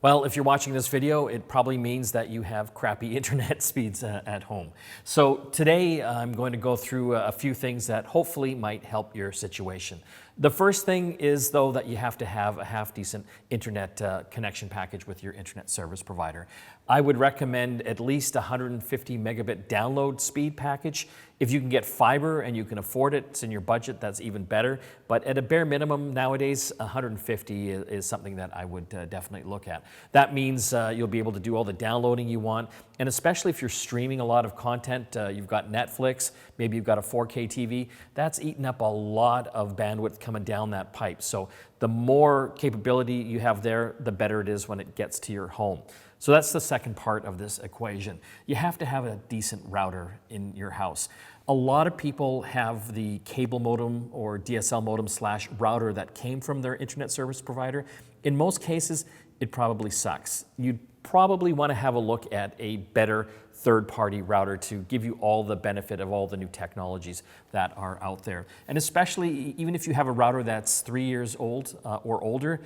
Well, if you're watching this video, it probably means that you have crappy internet speeds at home. So today I'm going to go through a few things that hopefully might help your situation. The first thing is, though, that you have to have a half-decent internet connection package with your internet service provider. I would recommend at least 150 megabit download speed package. If you can get fiber and you can afford it, it's in your budget, that's even better. But at a bare minimum nowadays, 150 is something that I would definitely look at. That means you'll be able to do all the downloading you want, and especially if you're streaming a lot of content, you've got Netflix, maybe you've got a 4K TV, that's eating up a lot of bandwidth coming down that pipe. So the more capability you have there, the better it is when it gets to your home. So that's the second part of this equation. You have to have a decent router in your house. A lot of people have the cable modem or DSL modem / router that came from their internet service provider. In most cases, it probably sucks. You'd probably want to have a look at a better third-party router to give you all the benefit of all the new technologies that are out there. And especially, even if you have a router that's 3 years old or older,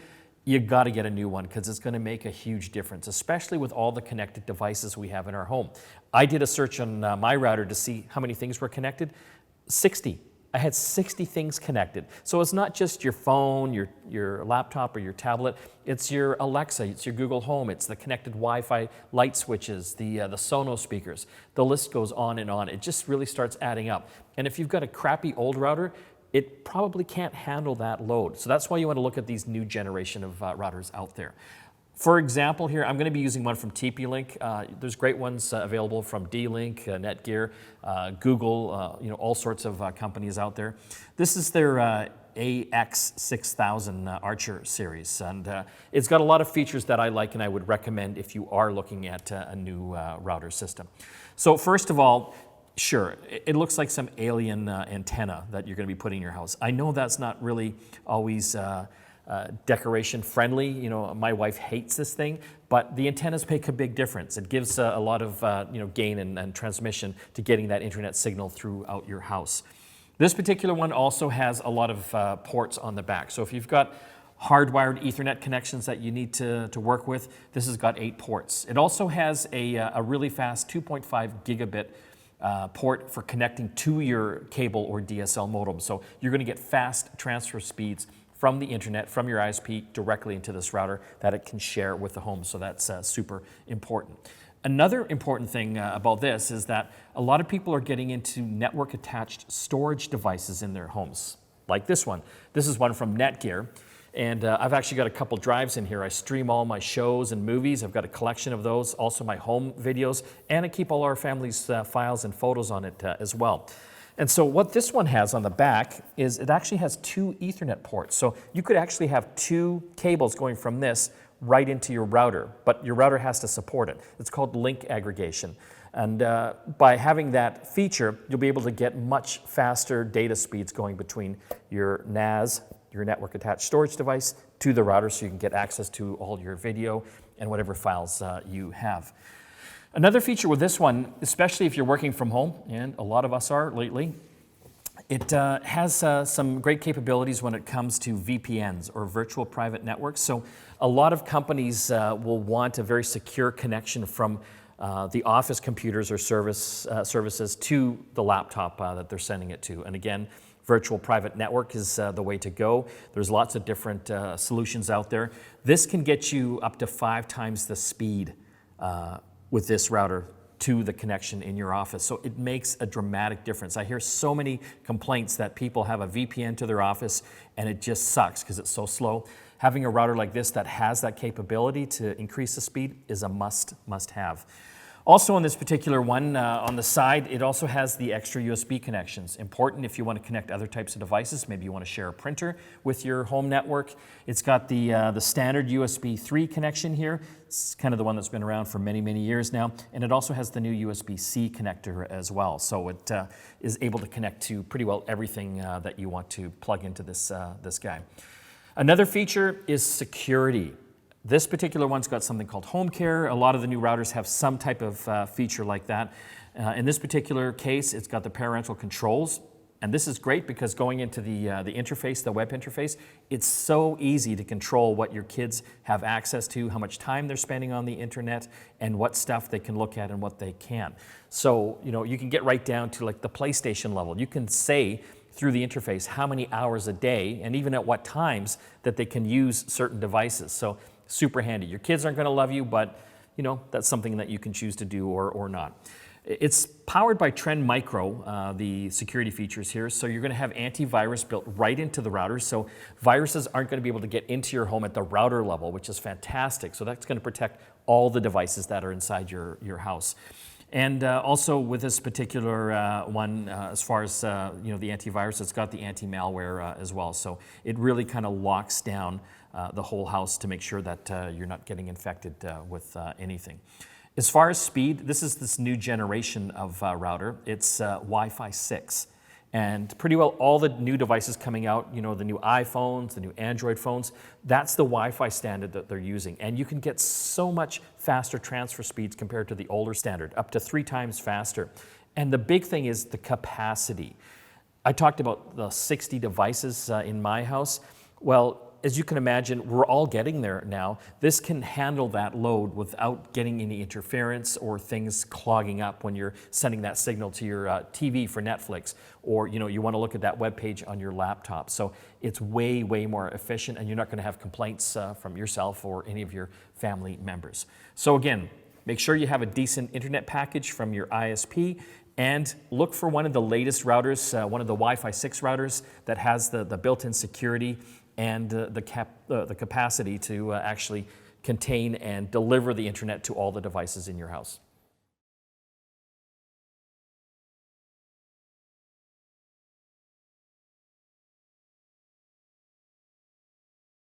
you got to get a new one because it's going to make a huge difference, especially with all the connected devices we have in our home. I did a search on my router to see how many things were connected. 60. I had 60 things connected. So it's not just your phone, your laptop, or your tablet. It's your Alexa, it's your Google Home, it's the connected Wi-Fi light switches, the Sonos speakers. The list goes on and on. It just really starts adding up. And if you've got a crappy old router, it probably can't handle that load. So that's why you want to look at these new generation of routers out there. For example here, I'm going to be using one from TP-Link. There's great ones available from D-Link, Netgear, Google, all sorts of companies out there. This is their AX6000 Archer series, and it's got a lot of features that I like and I would recommend if you are looking at a new router system. So first of all, sure, it looks like some alien antenna that you're going to be putting in your house. I know that's not really always decoration friendly. You know, my wife hates this thing, but the antennas make a big difference. It gives a lot of gain and transmission to getting that internet signal throughout your house. This particular one also has a lot of ports on the back. So if you've got hardwired Ethernet connections that you need to work with, this has got 8 ports. It also has a really fast 2.5 gigabit port for connecting to your cable or DSL modem. So you're going to get fast transfer speeds from the internet, from your ISP, directly into this router that it can share with the home. So that's super important. Another important thing about this is that a lot of people are getting into network-attached storage devices in their homes, like this one. This is one from Netgear. And I've actually got a couple drives in here. I stream all my shows and movies. I've got a collection of those, also my home videos, and I keep all our family's files and photos on it as well. And so what this one has on the back is it actually has 2 Ethernet ports. So you could actually have 2 cables going from this right into your router, but your router has to support it. It's called link aggregation. And by having that feature, you'll be able to get much faster data speeds going between your NAS, your network attached storage device, to the router, so you can get access to all your video and whatever files you have. Another feature with this one, especially if you're working from home, and a lot of us are lately, it has some great capabilities when it comes to VPNs, or virtual private networks. So a lot of companies will want a very secure connection from the office computers or services to the laptop that they're sending it to. And again, virtual private network is the way to go. There's lots of different solutions out there. This can get you up to 5 times the speed with this router to the connection in your office. So it makes a dramatic difference. I hear so many complaints that people have a VPN to their office and it just sucks because it's so slow. Having a router like this that has that capability to increase the speed is a must-have. Also on this particular one, on the side, it also has the extra USB connections. Important if you want to connect other types of devices. Maybe you want to share a printer with your home network. It's got the standard USB 3 connection here. It's kind of the one that's been around for many, many years now. And it also has the new USB-C connector as well. So it is able to connect to pretty well everything that you want to plug into this guy. Another feature is security. This particular one's got something called home care. A lot of the new routers have some type of feature like that. In this particular case, it's got the parental controls. And this is great because going into the interface, the web interface, it's so easy to control what your kids have access to, how much time they're spending on the internet, and what stuff they can look at and what they can't. So, you can get right down to like the PlayStation level. You can say through the interface how many hours a day and even at what times that they can use certain devices. So super handy. Your kids aren't going to love you, but that's something that you can choose to do or not. It's powered by Trend Micro, the security features here. So you're going to have antivirus built right into the routers. So viruses aren't going to be able to get into your home at the router level, which is fantastic. So that's going to protect all the devices that are inside your house. And also with this particular one, as far as the antivirus, it's got the anti-malware as well. So it really kind of locks down the whole house to make sure that you're not getting infected with anything. As far as speed, this is this new generation of router. It's Wi-Fi 6. And pretty well all the new devices coming out, the new iPhones, the new Android phones, that's the Wi-Fi standard that they're using. And you can get so much faster transfer speeds compared to the older standard, up to 3 times faster. And the big thing is the capacity. I talked about the 60 devices in my house. Well, as you can imagine, we're all getting there now. This can handle that load without getting any interference or things clogging up when you're sending that signal to your TV for Netflix, or you want to look at that web page on your laptop. So it's way, way more efficient, and you're not going to have complaints from yourself or any of your family members. So again, make sure you have a decent internet package from your ISP, and look for one of the latest routers, one of the Wi-Fi 6 routers that has the built-in security and the capacity to actually contain and deliver the internet to all the devices in your house.